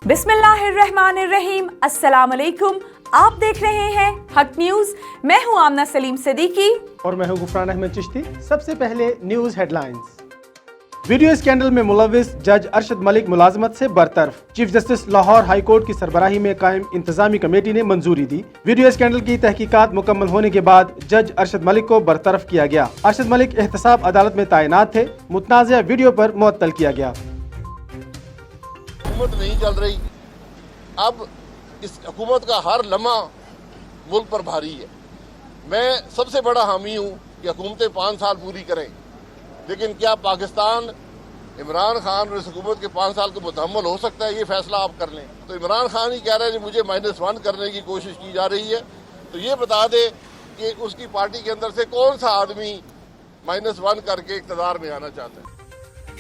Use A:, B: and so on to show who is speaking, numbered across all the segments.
A: बिस्मिल्लाहिर्रहमानिर्रहीम, अस्सलाम वालेकुम। आप देख रहे हैं हक न्यूज। मैं हूं आमना सलीम सिद्दीकी
B: और मैं हूं गुफरान अहमद चिश्ती। सबसे पहले न्यूज हेडलाइंस। वीडियो स्कैंडल में मुलविस जज अरशद मलिक मुलाजमत से बरतरफ। Chief justice Lahore high court की सरबराही में कायम इंतजामी कमेटी ने मंजूरी दी। वीडियो स्कैंडल की तहकीकात मुकम्मल होने के बाद जज अरशद मलिक को बरतरफ किया गया। अरशद मलिक एहतसाब अदालत में तैनात थे। मुतनाज़ा वीडियो पर मुअत्तल किया गया।
C: हुकूमत नहीं चल रही, अब इस हुकूमत का हर लम्हा मुल्क पर भारी है। मैं सबसे बड़ा हामी हूँ कि हुकूमतें 5 साल पूरी करें, लेकिन क्या पाकिस्तान इमरान खान और इस हुकूमत के 5 साल को मुतहम्मल हो सकता है? ये फैसला आप कर लें। तो इमरान खान ही कह रहे हैं कि मुझे -1 करने की कोशिश की जा रही है, तो ये बता दे कि उसकी पार्टी के अंदर से कौन सा आदमी -1 करके इक़्तिदार में आना चाहता है।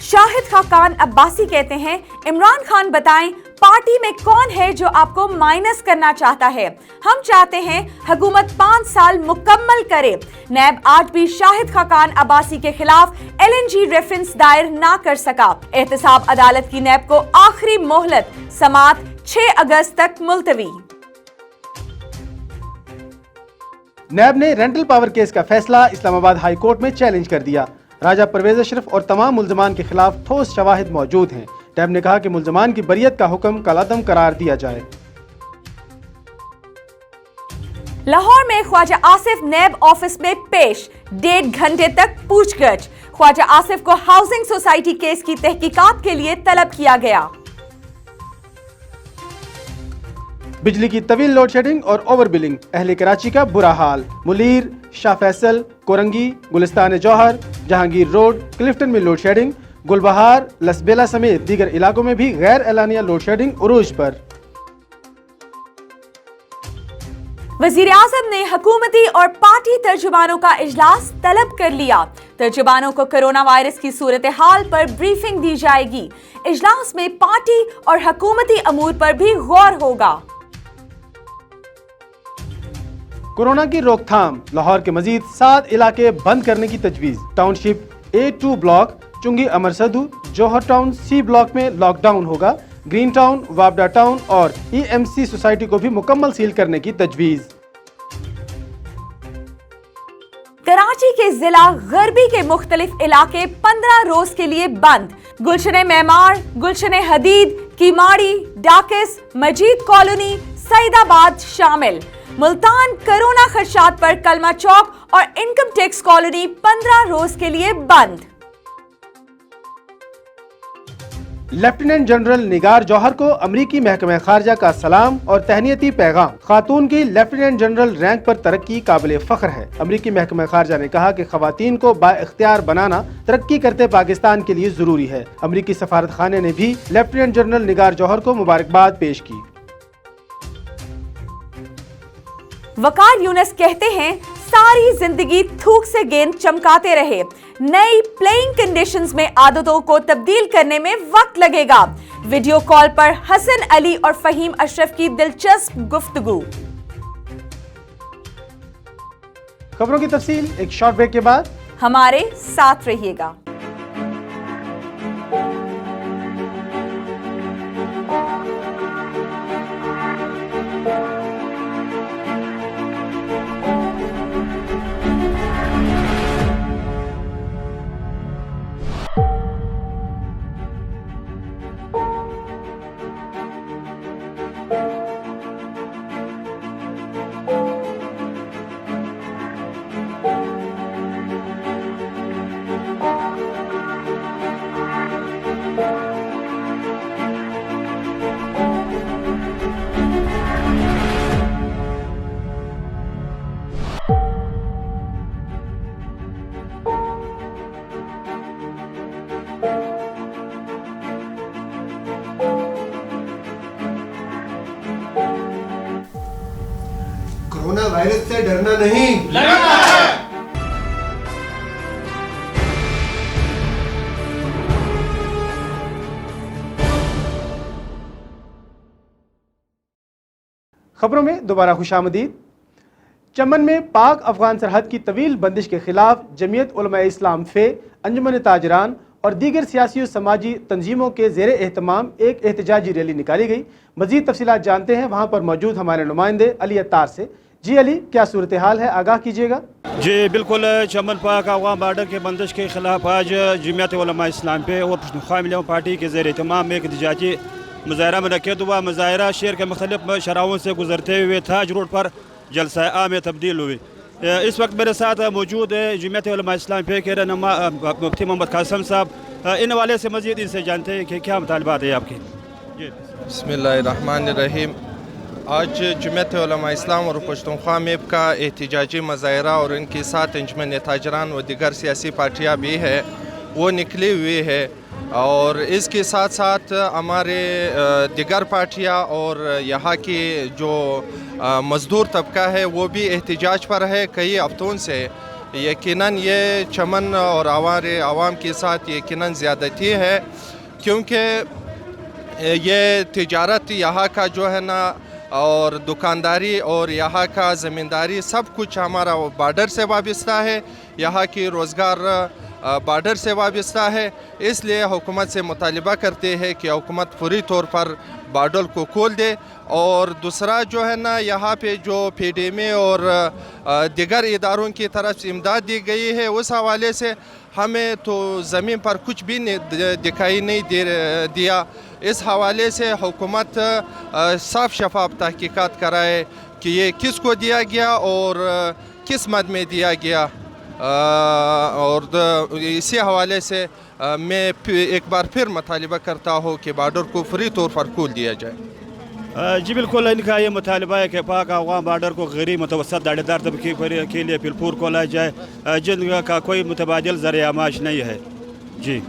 A: शाहिद खाकान अब्बासी कहते हैं, इमरान खान बताएं पार्टी में कौन है जो आपको माइनस करना चाहता है। हम चाहते हैं हुकूमत 5 साल मुकम्मल करे। नैब आज भी शाहिद खाकान अब्बासी के खिलाफ LNG रेफरेंस दायर ना कर सका। एहतसाब अदालत की नैब को आखिरी मोहलत, समात 6 अगस्त तक मुलतवी।
B: नैब ने रेंटल पावर केस का फैसला इस्लामाबाद हाई कोर्ट में चैलेंज कर दिया। राजा परवेज अशरफ और तमाम मुल्ज़मान के खिलाफ ठोस शवाहिद मौजूद हैं। नैब ने कहा कि मुल्ज़मान की बरियत का हुक्म कलादम करार दिया जाए।
A: लाहौर में ख्वाजा आसिफ नैब ऑफिस में पेश, 1.5 घंटे तक पूछगछ। ख्वाजा आसिफ को हाउसिंग सोसाइटी केस की तहकीकात के लिए तलब किया गया।
B: बिजली की तवील लोड शेडिंग और ओवर बिलिंग, अहले कराची का बुरा हाल। मुलीर, शाह फैसल, कोरंगी, गुलिस्तान जौहर, जहांगीर रोड, क्लिफ्टन में लोड शेडिंग। गुलबहार, लसबेला समेत दीगर इलाकों में भी गैर एलानिया लोड शेडिंग उरूज पर।
A: वजीर आज़म ने हुकूमती और पार्टी तर्जुमानों का इजलास तलब कर लिया। तर्जुमानों को कोरोना वायरस की सूरत हाल पर ब्रीफिंग दी जाएगी। इजलास में पार्टी और हुकूमती अमूर पर भी गौर होगा।
B: कोरोना की रोकथाम, लाहौर के मजीद 7 इलाके बंद करने की तजवीज। टाउनशिप A2 ब्लॉक, चुंगी अमरसदू, जौहर टाउन C ब्लॉक में लॉकडाउन होगा। ग्रीन टाउन, वाबडा टाउन और EMC सोसाइटी को भी मुकम्मल सील करने की तजवीज।
A: कराची के जिला गरबी के मुख्तलिफ इलाके 15 रोज के लिए बंद। गुलशन मेमार, गुलशन हदीद, कीमाड़ी, डाकिस, मजीद कॉलोनी, सईदाबाद शामिल। मुल्तान कोरोना खदशात पर कलमा चौक और इनकम टैक्स कॉलोनी 15 रोज के लिए बंद।
B: लेफ्टिनेंट जनरल निगार जौहर को अमरीकी महकमा खारजा का सलाम और तहनीती पैगाम। खातून की लेफ्टिनेंट जनरल रैंक पर तरक्की काबिल फख्र है। अमरीकी महकमा खारजा ने कहा कि खवातीन को बाइख्तियार बनाना तरक्की करते पाकिस्तान के लिए जरूरी है। अमरीकी सफारत खाने ने भी लेफ्टिनेंट जनरल निगार जौहर को मुबारकबाद पेश की।
A: वकार यूनुस कहते हैं, सारी जिंदगी थूक से गेंद चमकाते रहे। नई प्लेइंग कंडीशंस में आदतों को तब्दील करने में वक्त लगेगा। वीडियो कॉल पर हसन अली और फहीम अशरफ की दिलचस्प गुफ्तगू।
B: खबरों की तफसील एक शॉर्ट ब्रेक के बाद।
A: हमारे साथ रहिएगा।
D: कोरोना वायरस से डरना नहीं,
E: लड़ना है।
B: खबरों में दोबारा खुशामदीद। चमन में पाक अफगान सरहद की तवील बंदिश के खिलाफ जमीयत उलमा इस्लाम फे, अंजुमन ताजरान और दीगर सियासी और समाजी तंजीमों के ज़ेर एहतमाम एक एहतजाजी रैली निकाली गई। मज़ीद तफसीलात जानते हैं वहाँ पर मौजूद हमारे नुमाइंदे अली अत्तार से। जी अली, क्या सूरत हाल है, आगाह कीजिएगा।
E: जी बिल्कुल, चमन पाक अवाम बॉर्डर के बंदिश के खिलाफ आज जमीयत उलमा इस्लाम पे और पश्तूनख्वा मिलियम पार्टी के ज़ेर एहतमाम एक एहतजाजी मुजाहरा मुनक्किद हुआ। मुजाहरा शहर के मुख्तलिफ शराहों से गुजरते हुए ताज रोड पर जलसा आम में तब्दील हुई। इस वक्त मेरे साथ मौजूद है जमीयत उलमा इस्लाम पे के रहनुमा मुफ्ती मोहम्मद कासिम साहब। इन हवाले से मज़ीद इनसे जानते हैं कि क्या मुतालबात है आपके।
F: बिस्मिल्लाहिर्रहमानिर्रहीम। आज जमीयत उलमा इस्लाम और पश्तूनख्वा मेब का एहतजाजी मुजाहरा और इनके साथ अंजुमन ताजरान व दीगर सियासी पार्टियाँ भी है वो निकली हुई है, और इसके साथ साथ हमारे दीगर पार्टियाँ और यहाँ की जो मज़दूर तबका है वो भी एहतजाज पर है कई हफ्तों से। यकीनन ये चमन और हमारे आवाम के साथ यकीनन ज़्यादती है, क्योंकि ये तिजारत यहाँ का जो है ना और दुकानदारी और यहाँ का ज़मींदारी सब कुछ हमारा बॉर्डर से वाबस्ता है, यहाँ की रोज़गार बॉर्डर से वाबस्ता है। इसलिए हुकूमत से मुतालिबा करते हैं कि हुकूमत पूरी तौर पर बॉर्डर को खोल दे। और दूसरा जो है ना, यहाँ पे जो PDM और दीगर इदारों की तरफ से इमदाद दी गई है, उस हवाले से हमें तो ज़मीन पर कुछ भी दिखाई नहीं दिया। इस हवाले से हुकूमत साफ शफाफ तहकीकात कराए कि ये किसको दिया गया और किस मद में दिया गया। और इसी हवाले से मैं एक बार फिर मुतालिबा करता हूँ कि बॉर्डर को फ्री तौर पर खोल दिया जाए।
E: जी बिल्कुल, इनका ये मुतालबा है कि पाक अवाम बॉर्डर को गरीब मुतवसत दाढ़ेदार तबके के लिए फिलपूर खोला जाए, जिनका कोई मुतबादिल ज़रिया माश नहीं है। जी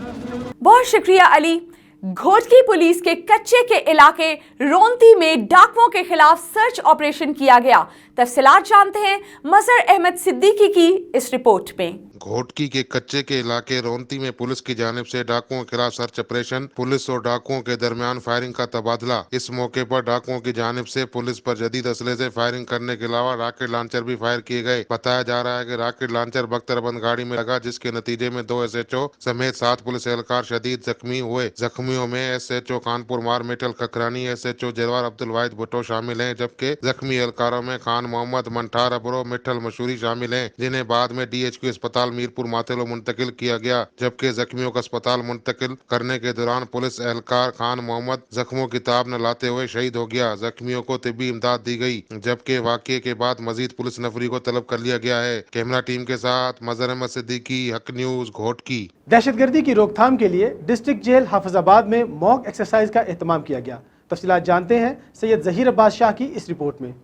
A: बहुत शुक्रिया अली। घोटकी पुलिस के कच्चे के इलाके रोंती में डाकुओं के खिलाफ सर्च ऑपरेशन किया गया। तफसीलात जानते हैं मजहर अहमद सिद्दीकी की इस रिपोर्ट में।
G: घोटकी के कच्चे के इलाके रोंती में पुलिस की जानिब से डाकुओं के खिलाफ सर्च ऑपरेशन, पुलिस और डाकुओं के दरमियान फायरिंग का तबादला। इस मौके पर डाकुओं की जानिब से पुलिस पर जदीद असले से फायरिंग करने के अलावा रॉकेट लॉन्चर भी फायर किए गए। बताया जा रहा है कि रॉकेट लॉन्चर बख्तरबंद गाड़ी में लगा, जिसके नतीजे में 2 SHO समेत 7 पुलिस एहलकार शदीद जख्मी हुए। जख्मियों में SHO कानपुर मार मेटल ककरानी, SHO जलवार अब्दुल वाहिद भुट्टो शामिल हैं, जबकि जख्मी एहलकारों में खान मोहम्मद मंठार अबरो मिठल मशहूरी शामिल हैं, जिन्हें बाद में DHQ अस्पताल मीरपुर मातेलो मुंतकिल किया गया। जबकि जख्मियों को अस्पताल मुंतकिल करने के दौरान पुलिस एहलकार खान मोहम्मद जख्मों की ताब न लाते हुए शहीद हो गया। जख्मियों को तिब्बी इमदाद दी गई, जबकि वाक़ये के बाद मजीद पुलिस नफरी को तलब कर लिया गया है। कैमरा टीम के साथ मजहर अहमद सिद्दीकी, हक न्यूज़, घोटकी।
B: दहशतगर्दी की रोकथाम के लिए डिस्ट्रिक्ट जेल हाफिजाबाद में मॉक एक्सरसाइज का एहतमाम किया गया। तफसीलात जानते हैं सैयद ज़हीर अब्बास शाह की इस रिपोर्ट में।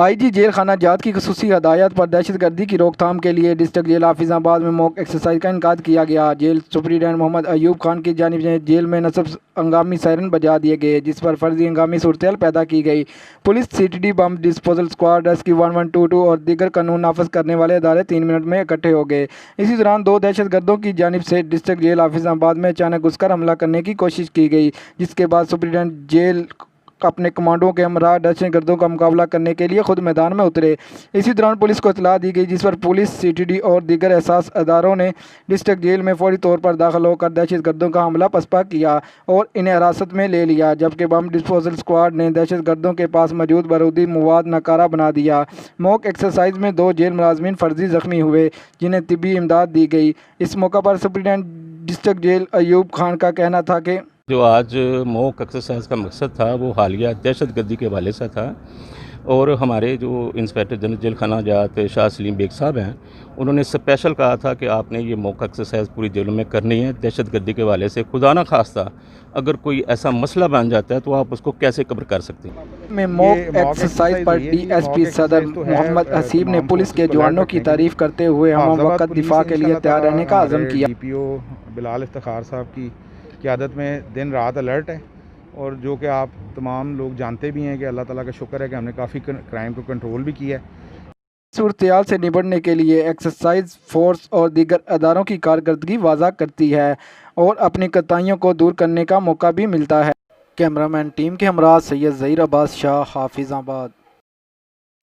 H: IG जेल खाना जात की खसूसी हदायत पर दहशतगर्दी की रोकथाम के लिए डिस्ट्रिक्ट जेल हाफिजाबाद में मॉक एक्सरसाइज का इनकाद किया गया। जेल सुपरिटेंडेंट मोहम्मद अयूब खान की जानिब से जेल में नस्ब हंगामी सायरन बजा दिए गए, जिस पर फर्जी हंगामी सूरत पैदा की गई। Police, CTD, bomb disposal squad, rescue 1122 और दीगर कानून नाफज करने वाले अदारे 3 मिनट में इकट्ठे हो गए। इसी दौरान 2 दहशतगर्दों की जानिब से डिस्ट्रिक्ट जेल हाफिजाबाद में अचानक घुसकर हमला करने की कोशिश की गई, जिसके बाद सुपरिटेंडेंट जेल अपने कमांडों के हमरा दहशतगर्दों का मुकाबला करने के लिए खुद मैदान में उतरे। इसी दौरान पुलिस को इतला दी गई, जिस पर पुलिस, CTD और दीगर एहसास अदारों ने डिस्ट्रिक्ट जेल में फौरी तौर पर दाखिल होकर दहशतगर्दों का हमला पसपा किया और इन्हें हिरासत में ले लिया। जबकि बम डिस्पोजल स्क्वाड ने दहशतगर्दों के पास मौजूद बारूदी मवाद नाकारा बना दिया। मॉक एक्सरसाइज में 2 जेल मुलाजमीन फर्जी जख्मी हुए, जिन्हें तिब्बी इमदाद दी गई। इस मौका पर superintendent district jail Ayub Khan का कहना था कि
I: जो आज मॉक एक्सरसाइज का मकसद था वो हालिया दहशतगर्दी के हवाले से था, और हमारे जो इंस्पेक्टर जनरल जेल खाना जात शाह सलीम बेग साहब हैं, उन्होंने स्पेशल कहा था कि आपने ये मॉक एक्सरसाइज पूरी जेलों में करनी है दहशतगर्दी के हवाले से। खुदा ना खास्ता अगर कोई ऐसा मसला बन जाता है तो आप उसको कैसे कवर कर सकते हैं।
H: में मॉक एक्सरसाइज पर DSP सदर मोहम्मद हसीब ने पुलिस के जवानों की तारीफ करते हुए हम वक्त दिफा के लिए तैयार रहने का अज़म किया।
J: DPO बिलाल इफ्तिखार साहब की क़यादत में दिन रात अलर्ट है, और जो कि आप तमाम लोग जानते भी हैं कि अल्लाह ताला का शुक्र है कि हमने काफ़ी क्राइम को कंट्रोल भी किया है।
H: सूरत से निपटने के लिए एक्सरसाइज फोर्स और दीगर अदारों की कारकर्दगी वाज़ा करती है और अपनी कताइयों को दूर करने का मौका भी मिलता है। कैमरामैन टीम के हमरा सैयद ज़हीर अब्बास शाह, हाफिजाबाद।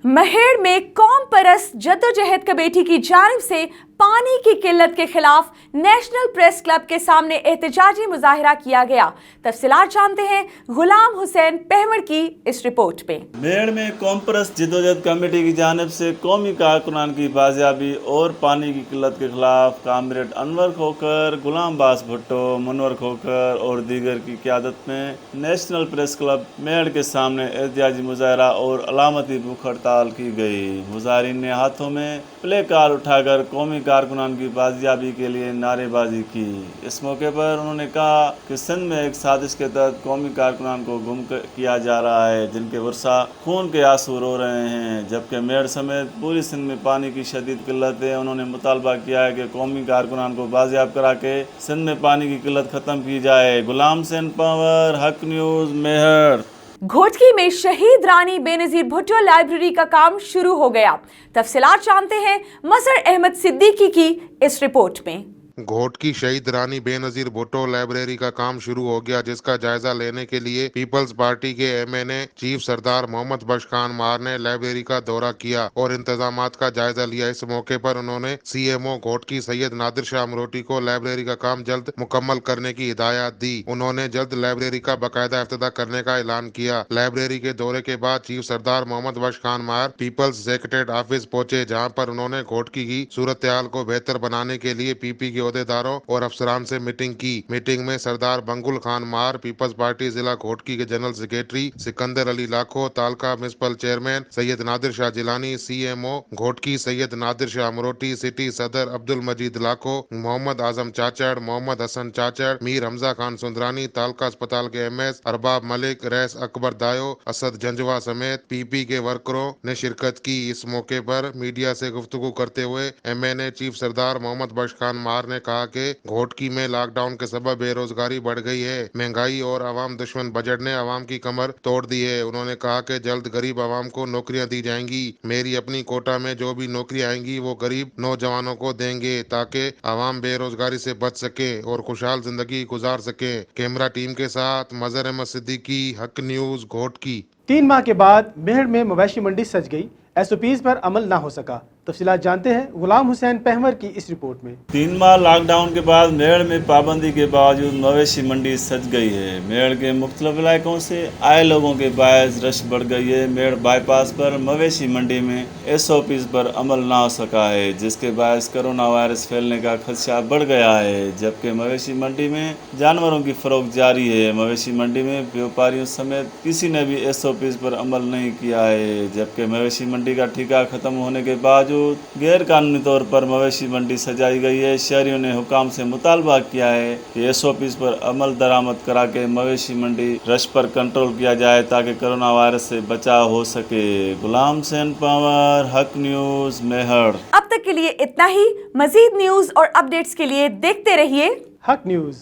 A: महड़ में कौम परस्त जद्दोजहद कमेटी की जानिब से पानी की किल्लत के खिलाफ नेशनल प्रेस क्लब के सामने एहतजाजी मुजाहिरा किया गया। तफसीलात जानते हैं गुलाम हुसैन पहमड़ की इस रिपोर्ट में।
K: मेड़ में कौम परस्त जिदोजहद कमेटी की जानिब से कौमी कारकुनान की बाजियाबी और पानी की किल्लत के खिलाफ कामरेड अनवर खोकर, गुलाम बास भुट्टो, मुनवर खोकर और दीगर की क़यादत में नेशनल प्रेस क्लब मेड़ के सामने एहतजाजी मुजाहिरा और अलामती भूख हड़ताल की गई। मुजाहिरीन ने हाथों में प्ले कार्ड उठाकर कौमी कारकुनान की बाजियाबी के लिए नारेबाजी की। इस मौके पर उन्होंने कहा कि सिंध में एक साजिश के तहत कौमी कारकुनान को गुम किया जा रहा है, जिनके वर्षा खून के आंसू रो रहे हैं, जबकि मेड़ समेत पूरी सिंध में पानी की शदीद किल्लत है। उन्होंने मुतालबा किया है कि कौमी कारकुनान को बाजियाब करा के सिंध में पानी की किल्लत खत्म की जाए। गुलाम हुसैन पहमड़, हक न्यूज़, मेहर।
A: घोटकी में शहीद रानी बेनजीर भुट्टो लाइब्रेरी का काम शुरू हो गया। तफसीलात जानते हैं मजहर अहमद सिद्दीकी की इस रिपोर्ट में।
G: घोटकी शहीद रानी बेनजीर भुट्टो लाइब्रेरी का काम शुरू हो गया, जिसका जायजा लेने के लिए पीपल्स पार्टी के MNA चीफ सरदार मोहम्मद बख्श खान मार ने लाइब्रेरी का दौरा किया और इंतजामात का जायजा लिया। इस मौके पर उन्होंने CMO घोटकी सैयद नादिर शाह अमरोटी को लाइब्रेरी का काम जल्द मुकम्मल करने की हिदायत दी। उन्होंने जल्द लाइब्रेरी का बाकायदा इफ्तिताह करने का ऐलान किया। लाइब्रेरी के दौरे के बाद चीफ सरदार मोहम्मद बख्श खान मार पीपल्स सेक्रेटेरिएट ऑफिस पहुंचे, जहाँ पर उन्होंने घोटकी की सूरत हाल को बेहतर बनाने के लिए PP के ओहदेदारों और अफसरान से मीटिंग की। मीटिंग में सरदार बंगुल खान मार, पीपल्स पार्टी जिला घोटकी के general secretary Sikandar Ali Lakho, taluka municipal chairman Syed Nadir Shah Jilani, CMO Ghotki Syed Nadir Shah Amroti, city सदर अब्दुल मजीद लाखो, मोहम्मद आजम चाचड़, मोहम्मद हसन चाचड़, मीर हमजा खान सुंदरानी, तालका अस्पताल के MS अरबाब मलिक, रैस अकबर दायो, असद जंजवा समेत PP के वर्करों ने शिरकत की। इस मौके पर मीडिया से गुफ्तगू करते हुए MNA चीफ सरदार मोहम्मद बख्श खान मार ने कहा कि घोटकी में लॉकडाउन के सबब बेरोजगारी बढ़ गई है। महंगाई और आवाम दुश्मन बजट ने आवाम की कमर तोड़ दी है। उन्होंने कहा कि जल्द गरीब आवाम को नौकरियां दी जाएंगी। मेरी अपनी कोटा में जो भी नौकरियां आएंगी वो गरीब नौजवानों को देंगे, ताकि आवाम बेरोजगारी से बच सके और खुशहाल जिंदगी गुजार सके। कैमरा टीम के साथ मजहर अहमद सिद्दीकी, हक न्यूज, घोटकी।
B: 3 माह के बाद मेहड़ में मवेशी मंडी सज गई, SOPs पर अमल ना हो सका। तफसीलात जानते हैं गुलाम हुसैन पहमड़ की इस रिपोर्ट में।
K: 3 माह लॉकडाउन के बाद मेड़ में पाबंदी के बावजूद मवेशी मंडी सज गई है। मेड़ के मुख्तलिफ इलाकों से आए लोगों के बायस रश बढ़ गई है। मेड़ बाईपास पर मवेशी मंडी में SOPs पर अमल ना हो सका है, जिसके बायस कोरोना वायरस फैलने का खदशा बढ़ गया है, जबकि मवेशी मंडी में जानवरों की फरोख्त जारी है। मवेशी मंडी में व्यापारियों समेत किसी ने भी SOPs पर अमल नहीं किया है, जबकि मवेशी मंडी का ठेका खत्म होने के बावजूद गैर कानूनी तौर पर मवेशी मंडी सजाई गई है। शहरियों ने हुकाम से मुतालबा किया है कि SOPs पर अमल दरामद करा के मवेशी मंडी रश पर कंट्रोल किया जाए, ताकि कोरोना वायरस से बचाव हो सके। गुलाम हुसैन पहमड़, हक न्यूज, मेहर।
A: अब तक के लिए इतना ही। मजीद न्यूज और अपडेट्स के लिए देखते रहिए
B: हक न्यूज।